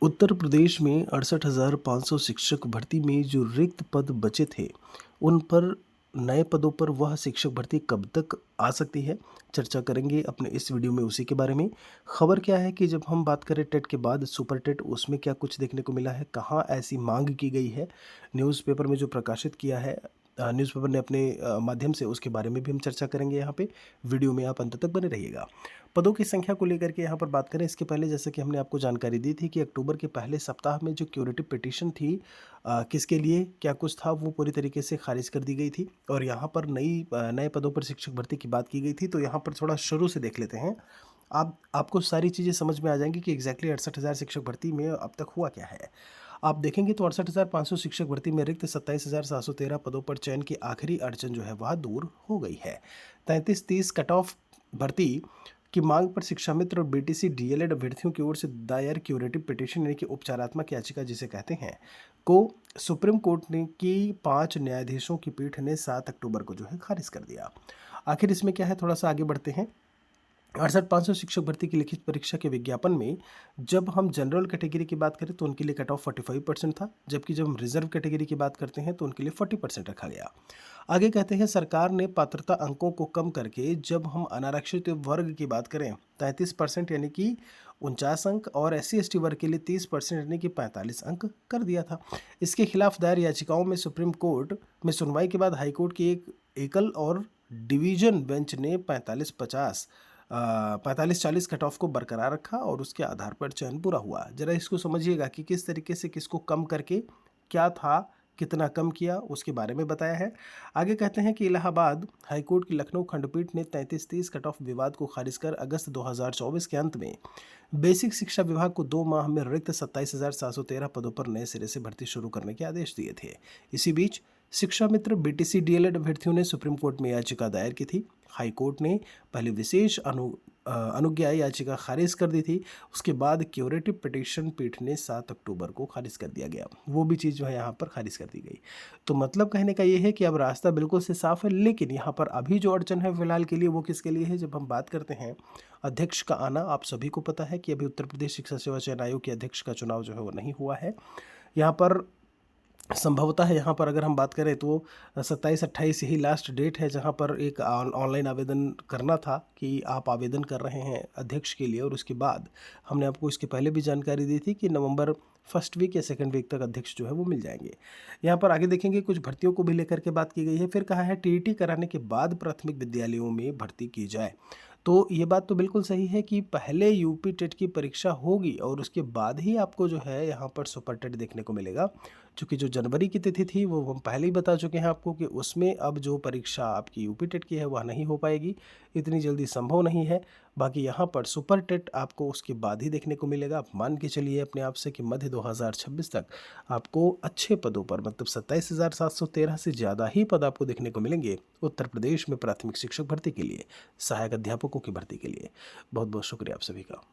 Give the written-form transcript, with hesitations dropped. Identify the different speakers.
Speaker 1: उत्तर प्रदेश में 68,500 शिक्षक भर्ती में जो रिक्त पद बचे थे, उन पर नए पदों पर वह शिक्षक भर्ती कब तक आ सकती है? चर्चा करेंगे अपने इस वीडियो में उसी के बारे में। खबर क्या है कि जब हम बात करें टेट के बाद सुपर टेट, उसमें क्या कुछ देखने को मिला है? कहाँ ऐसी माँग की गई है? न्यूज़पेपर में जो प्रकाशित किया है न्यूज़पेपर ने अपने माध्यम से, उसके बारे में भी हम चर्चा करेंगे यहाँ पे। वीडियो में आप अंत तक बने रहिएगा। पदों की संख्या को लेकर के यहाँ पर बात करें, इसके पहले जैसे कि हमने आपको जानकारी दी थी कि अक्टूबर के पहले सप्ताह में जो क्यूरेटिव पिटीशन थी, किसके लिए क्या कुछ था, वो पूरी तरीके से खारिज कर दी गई थी। और यहाँ पर नए पदों पर शिक्षक भर्ती की बात की गई थी। तो यहाँ पर थोड़ा शुरू से देख लेते हैं। आपको सारी चीज़ें समझ में आ जाएंगी कि एग्जैक्टली 68,000 शिक्षक भर्ती में अब तक हुआ क्या है। आप देखेंगे तो 68,500 शिक्षक भर्ती में रिक्त 27,713 पदों पर चयन की आखिरी अड़चन जो है वह दूर हो गई है। 33-30 कट ऑफ भर्ती की मांग पर शिक्षा मित्र और बीटीसी डीएलएड अभ्यर्थियों की ओर से दायर क्यूरेटिव पिटीशन यानी कि उपचारात्मक याचिका जिसे कहते हैं, को सुप्रीम कोर्ट ने की 5 न्यायाधीशों की पीठ ने 7 अक्टूबर को जो है खारिज कर दिया। आखिर इसमें क्या है, थोड़ा सा आगे बढ़ते हैं। 68,500 शिक्षक भर्ती की लिखित परीक्षा के विज्ञापन में जब हम जनरल कैटेगरी की बात करें तो उनके लिए कट ऑफ 45% था, जबकि जब हम रिजर्व कैटेगरी की बात करते हैं तो उनके लिए 40% रखा गया। आगे कहते हैं, सरकार ने पात्रता अंकों को कम करके जब हम अनारक्षित वर्ग की बात करें 33% यानी कि 49 अंक, और SC ST वर्ग के लिए 30% यानी कि 45 अंक कर दिया था। इसके खिलाफ दायर याचिकाओं में सुप्रीम कोर्ट में सुनवाई के बाद हाईकोर्ट की एक एकल और डिवीजन बेंच ने 45-40 कट ऑफ को बरकरार रखा और उसके आधार पर चयन पूरा हुआ। जरा इसको समझिएगा कि किस तरीके से किसको कम करके, क्या था, कितना कम किया, उसके बारे में बताया है। आगे कहते हैं कि इलाहाबाद हाईकोर्ट की लखनऊ खंडपीठ ने 33-30 कट ऑफ विवाद को खारिज कर अगस्त 2024 के अंत में बेसिक शिक्षा विभाग को 2 माह में रिक्त 27,713 पदों पर नए सिरे से भर्ती शुरू करने के आदेश दिए थे। इसी बीच शिक्षा मित्र बीटीसी डीएलएड अभ्यर्थियों ने सुप्रीम कोर्ट में याचिका दायर की थी। हाई कोर्ट ने पहले विशेष अनुज्ञा याचिका खारिज कर दी थी। उसके बाद क्यूरेटिव पिटीशन पीठ ने 7 अक्टूबर को खारिज कर दिया गया। वो भी चीज़ जो है यहाँ पर खारिज कर दी गई। तो मतलब कहने का ये है कि अब रास्ता बिल्कुल से साफ है, लेकिन यहाँ पर अभी जो अड़चन है फिलहाल के लिए वो किसके लिए है? जब हम बात करते हैं अध्यक्ष का आना, आप सभी को पता है कि अभी उत्तर प्रदेश शिक्षा सेवा चयन आयोग के अध्यक्ष का चुनाव जो है वो नहीं हुआ है। यहाँ पर संभवतः, यहाँ पर अगर हम बात करें तो 27-28 यही लास्ट डेट है जहाँ पर एक ऑनलाइन आवेदन करना था कि आप आवेदन कर रहे हैं अध्यक्ष के लिए, और उसके बाद हमने आपको इसके पहले भी जानकारी दी थी कि नवंबर फर्स्ट वीक या सेकंड वीक तक अध्यक्ष जो है वो मिल जाएंगे। यहाँ पर आगे देखेंगे कुछ भर्तियों को भी लेकर के बात की गई है। फिर कहा है टीईटी कराने के बाद प्राथमिक विद्यालयों में भर्ती की जाए। तो ये बात तो बिल्कुल सही है कि पहले यूपी टेट की परीक्षा होगी और उसके बाद ही आपको जो है यहाँ पर सुपर टेट देखने को मिलेगा। चूँकि जो जनवरी की तिथि थी वो हम पहले ही बता चुके हैं आपको कि उसमें अब जो परीक्षा आपकी यूपी टेट की है वह नहीं हो पाएगी, इतनी जल्दी संभव नहीं है। बाकी यहाँ पर सुपर टेट आपको उसके बाद ही देखने को मिलेगा। आप मान के चलिए अपने आप से कि मध्य 2026 तक आपको अच्छे पदों पर, मतलब 27,713 से ज़्यादा ही पद आपको देखने को मिलेंगे उत्तर प्रदेश में प्राथमिक शिक्षक भर्ती के लिए, सहायक अध्यापकों की भर्ती के लिए। बहुत बहुत शुक्रिया आप सभी का।